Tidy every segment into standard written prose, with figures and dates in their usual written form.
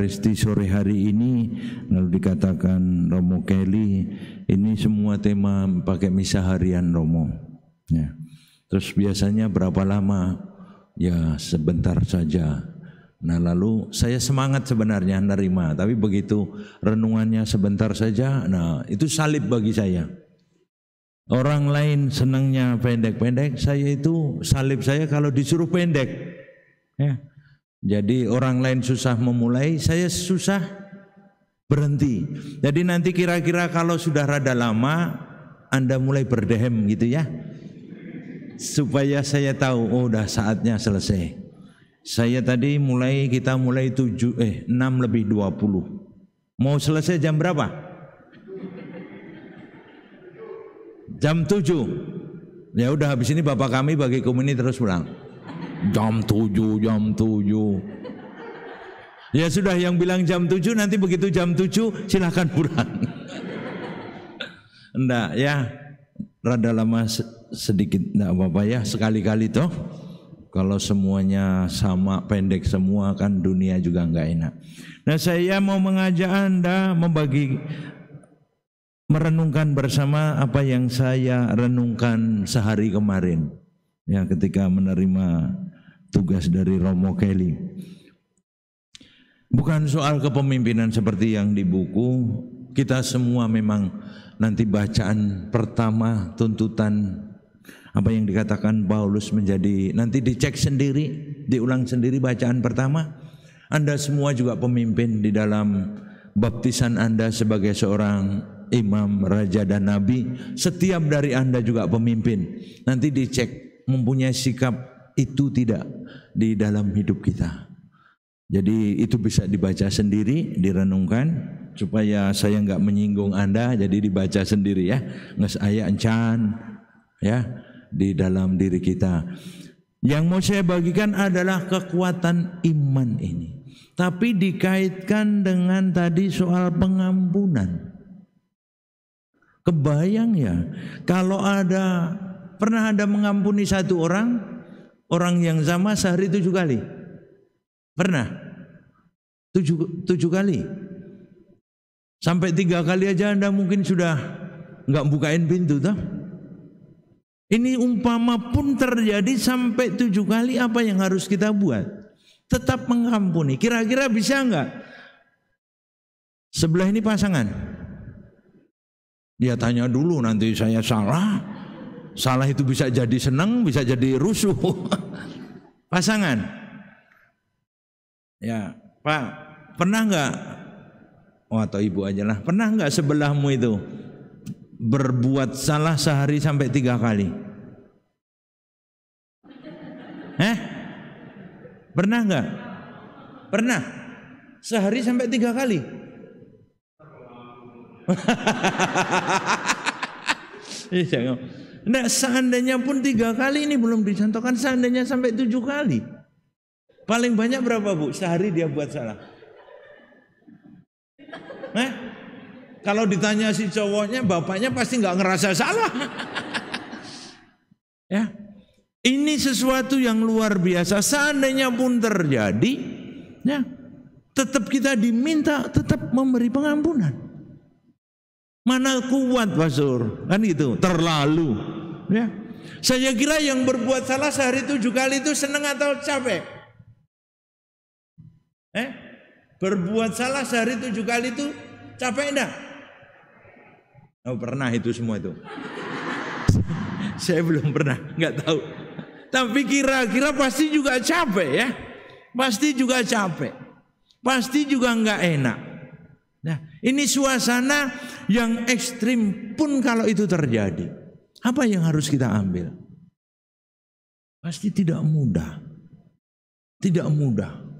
Ekaristi sore hari ini, lalu dikatakan Romo Kelly, ini semua tema pakai misa harian Romo. Ya. Terus biasanya berapa lama? Ya sebentar saja. Nah lalu saya semangat sebenarnya nerima, tapi begitu renungannya sebentar saja, nah itu salib bagi saya. Orang lain senangnya pendek-pendek, saya itu salib saya kalau disuruh pendek. Ya. Jadi orang lain susah memulai, saya susah berhenti. Jadi nanti kira-kira kalau sudah rada lama, Anda mulai berdehem gitu ya. Supaya saya tahu, oh udah saatnya selesai. Saya tadi kita mulai 6 lebih 20. Mau selesai jam berapa? Jam 7. Ya udah habis ini Bapak kami bagi komuni terus pulang. Jam 7. Ya sudah yang bilang jam 7 nanti begitu jam 7 silahkan pulang. Enggak ya. Rada lama sedikit enggak apa-apa ya, sekali-kali toh. Kalau semuanya sama pendek semua kan dunia juga enggak enak. Nah, saya mau mengajak Anda merenungkan bersama apa yang saya renungkan sehari kemarin ya ketika menerima tugas dari Romo Kelly. Bukan soal kepemimpinan seperti yang di buku, kita semua memang nanti bacaan pertama tuntutan apa yang dikatakan Paulus menjadi, nanti dicek sendiri, diulang sendiri bacaan pertama. Anda semua juga pemimpin di dalam baptisan Anda sebagai seorang imam, raja dan nabi. Setiap dari Anda juga pemimpin. Nanti dicek mempunyai sikap itu tidak di dalam hidup kita. Jadi itu bisa dibaca sendiri, direnungkan supaya saya enggak menyinggung Anda, jadi dibaca sendiri ya. Nges aya encan ya di dalam diri kita. Yang mau saya bagikan adalah kekuatan iman ini. Tapi dikaitkan dengan tadi soal pengampunan. Kebayang ya, kalau pernah Anda mengampuni satu orang yang sama sehari 7 kali? Pernah? 7 kali? Sampai 3 kali aja Anda mungkin sudah enggak bukain pintu toh? Ini umpama pun terjadi sampai 7 kali, apa yang harus kita buat? Tetap mengampuni. Kira-kira bisa enggak? Sebelah ini pasangan. Dia tanya dulu, nanti saya salah. Salah itu bisa jadi senang, bisa jadi rusuh. Pasangan. Ya, Pak, pernah enggak? Oh, atau ibu aja lah. Pernah enggak sebelahmu itu berbuat salah sehari sampai 3 kali? Pernah enggak? Pernah. Sehari sampai 3 kali. Nah, seandainya pun 3 kali ini belum dicontohkan, seandainya sampai 7 kali. Paling banyak berapa Bu? Sehari dia buat salah. Kalau ditanya si cowoknya, bapaknya pasti nggak ngerasa salah. Ya, ini sesuatu yang luar biasa. Seandainya pun terjadi, ya, tetap kita diminta tetap memberi pengampunan. Mana kuat Pastor, kan gitu, terlalu. Ya, saya kira yang berbuat salah sehari 7 kali itu senang atau capek? Berbuat salah sehari 7 kali itu capek enggak? Oh, pernah itu semua itu. Saya belum pernah, enggak tahu. Tapi kira-kira pasti juga capek ya. Pasti juga capek. Pasti juga enggak enak. Nah, ini suasana yang ekstrim pun kalau itu terjadi. Apa yang harus kita ambil? Pasti tidak mudah. Tidak mudah.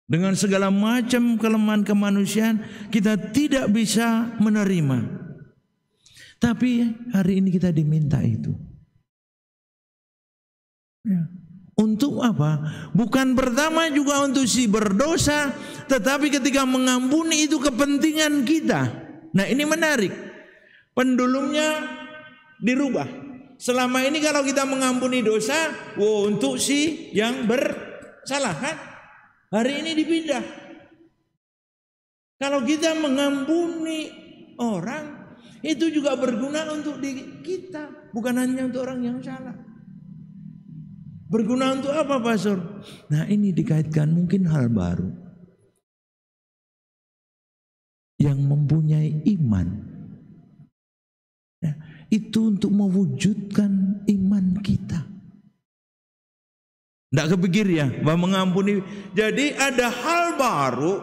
Dengan segala macam kelemahan kemanusiaan kita tidak bisa menerima. Tapi hari ini kita diminta itu. Ya. Untuk apa? Bukan pertama juga untuk si berdosa, tetapi ketika mengampuni itu kepentingan kita. Nah, ini menarik. Pendulumnya dirubah. Selama ini kalau kita mengampuni dosa, untuk si yang bersalah kan? Hari ini dipindah. Kalau kita mengampuni orang, itu juga berguna untuk diri kita, bukan hanya untuk orang yang salah. Berguna untuk apa, Pastor? Nah, ini dikaitkan mungkin hal baru yang mempunyai iman. Nah, itu untuk mewujudkan iman kita. Tidak kepikir ya bahwa mengampuni. Jadi ada hal baru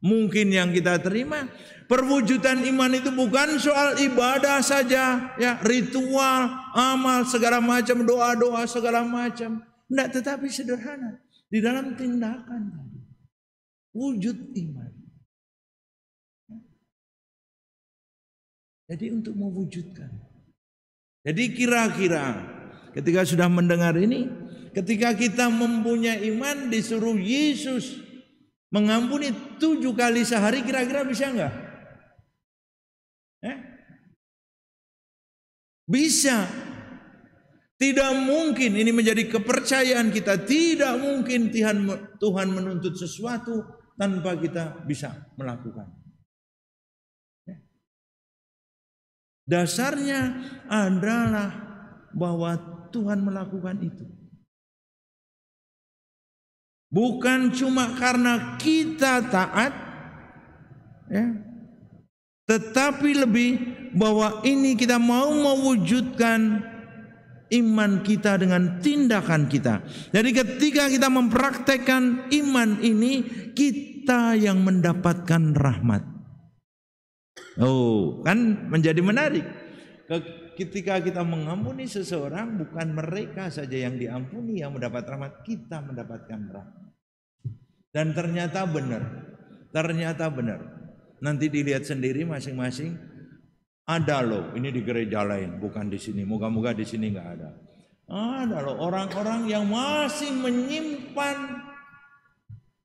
mungkin yang kita terima. Perwujudan iman itu bukan soal ibadah saja, ya, ritual, amal, segala macam, doa-doa segala macam. Tidak, tetapi sederhana di dalam tindakan tadi. Wujud iman. Jadi untuk mewujudkan. Jadi kira-kira ketika sudah mendengar ini, ketika kita mempunyai iman, disuruh Yesus mengampuni 7 kali sehari, kira-kira bisa enggak? Bisa. Tidak mungkin, ini menjadi kepercayaan kita. Tidak mungkin Tuhan menuntut sesuatu tanpa kita bisa melakukan. Dasarnya adalah bahwa Tuhan melakukan itu. Bukan cuma karena kita taat, ya, tetapi lebih bahwa ini kita mau mewujudkan iman kita dengan tindakan kita. Jadi ketika kita mempraktekkan iman ini, kita yang mendapatkan rahmat. Oh, kan menjadi menarik. Ketika kita mengampuni seseorang, bukan mereka saja yang diampuni yang mendapat rahmat, kita mendapatkan rahmat. Dan ternyata benar. Nanti dilihat sendiri masing-masing. Ada loh, ini di gereja lain, bukan di sini. Moga-moga di sini nggak ada. Ada loh orang-orang yang masih menyimpan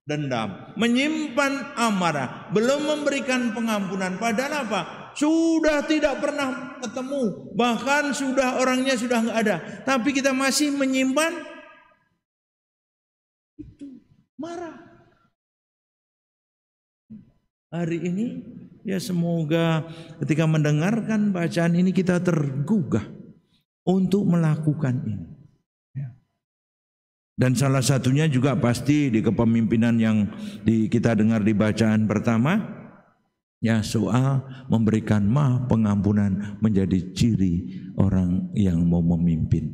dendam, menyimpan amarah, belum memberikan pengampunan. Padahal apa? Sudah tidak pernah ketemu, bahkan orangnya sudah nggak ada. Tapi kita masih menyimpan itu, marah. Hari ini ya semoga ketika mendengarkan bacaan ini kita tergugah untuk melakukan ini. Dan salah satunya juga pasti di kepemimpinan yang kita dengar di bacaan pertama, ya, soal memberikan maaf, pengampunan menjadi ciri orang yang mau memimpin.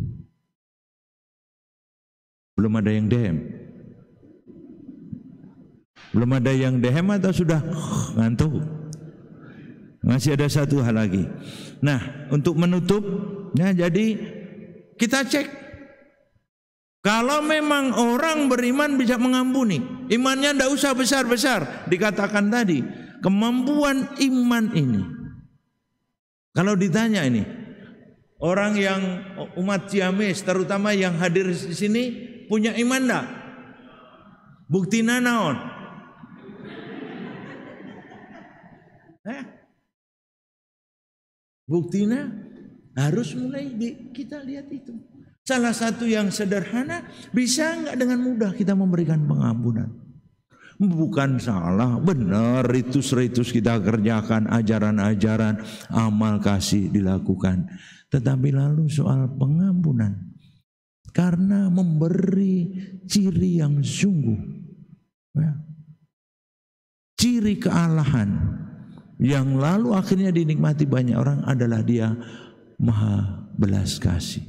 Belum ada yang DM? Belum ada yang dehem atau sudah ngantuk? Masih ada satu hal lagi. Nah, untuk menutup, ya, jadi kita cek. Kalau memang orang beriman bisa mengampuni, imannya tidak usah besar-besar. Dikatakan tadi, kemampuan iman ini. Kalau ditanya ini, orang yang umat Ciamis, terutama yang hadir di sini, punya iman enggak? Buktina naon? Buktinya harus mulai kita lihat itu. Salah satu yang sederhana, bisa enggak dengan mudah kita memberikan pengampunan? Bukan salah, benar, ritus-ritus kita kerjakan, ajaran-ajaran, amal kasih dilakukan. Tetapi lalu soal pengampunan, karena memberi ciri yang sungguh, ya, ciri kealahan, yang lalu akhirnya dinikmati banyak orang adalah dia maha belas kasih.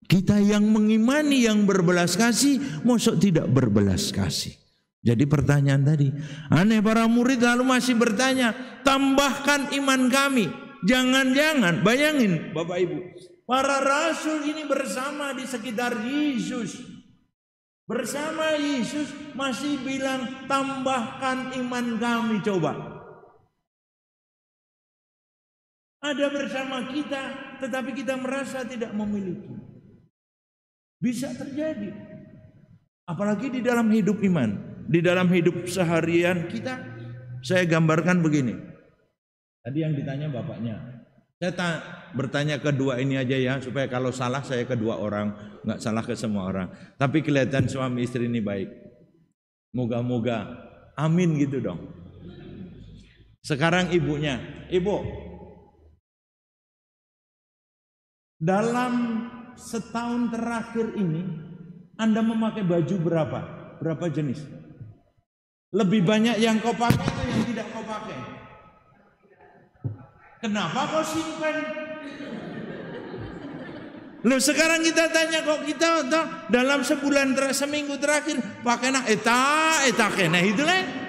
Kita yang mengimani yang berbelas kasih, mosok tidak berbelas kasih. Jadi pertanyaan tadi, aneh para murid lalu masih bertanya, tambahkan iman kami. Jangan-jangan, bayangin Bapak Ibu, para rasul ini bersama di sekitar Yesus. Bersama Yesus masih bilang tambahkan iman kami, coba. Ada bersama kita, tetapi kita merasa tidak memiliki. Bisa terjadi. Apalagi di dalam hidup iman, di dalam hidup seharian kita. Saya gambarkan begini. Tadi yang ditanya bapaknya, saya bertanya kedua ini aja ya, supaya kalau salah saya kedua orang, nggak salah ke semua orang. Tapi kelihatan suami istri ini baik. Moga-moga, amin gitu dong. Sekarang ibunya, ibu, dalam setahun terakhir ini Anda memakai baju berapa? Berapa jenis? Lebih banyak yang kau pakai atau yang tidak kau pakai? Kenapa kau simpan? Loh, sekarang kita tanya, kok kita dalam seminggu terakhir pakai eta kena itu lah.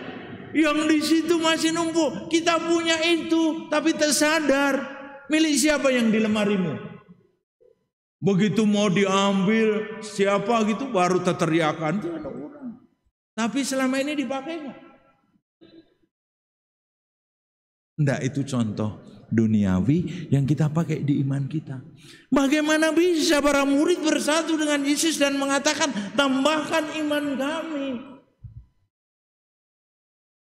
Yang di situ masih numpuk. Kita punya itu tapi tersadar. Milik siapa yang di lemarimu? Begitu mau diambil siapa gitu baru terteriakan itu ada orang. Tapi selama ini dipakai enggak? Enggak, itu contoh duniawi yang kita pakai di iman kita. Bagaimana bisa para murid bersatu dengan Yesus dan mengatakan tambahkan iman kami?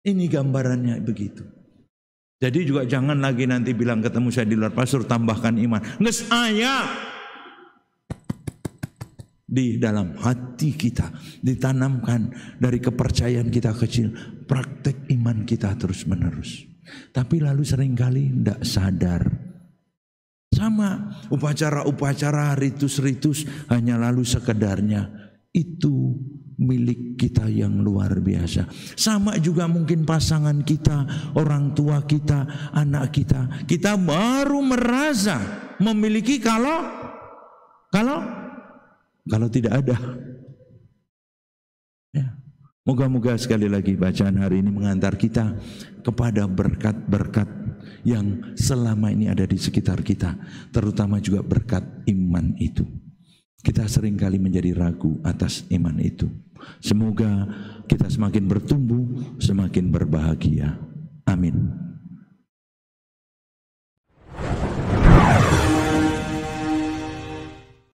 Ini gambarannya begitu. Jadi juga jangan lagi nanti bilang ketemu saya di luar, pastor tambahkan iman. Nges ayah. Di dalam hati kita ditanamkan dari kepercayaan kita kecil, praktek iman kita terus menerus. Tapi lalu seringkali tidak sadar. Sama upacara-upacara, ritus-ritus hanya lalu sekedarnya. Itu milik kita yang luar biasa. Sama juga mungkin pasangan kita, orang tua kita, anak kita. Kita baru merasa memiliki kalau tidak ada. Ya. Moga-moga sekali lagi bacaan hari ini mengantar kita kepada berkat-berkat yang selama ini ada di sekitar kita, terutama juga berkat iman itu. Kita seringkali menjadi ragu atas iman itu. Semoga kita semakin bertumbuh, semakin berbahagia. Amin.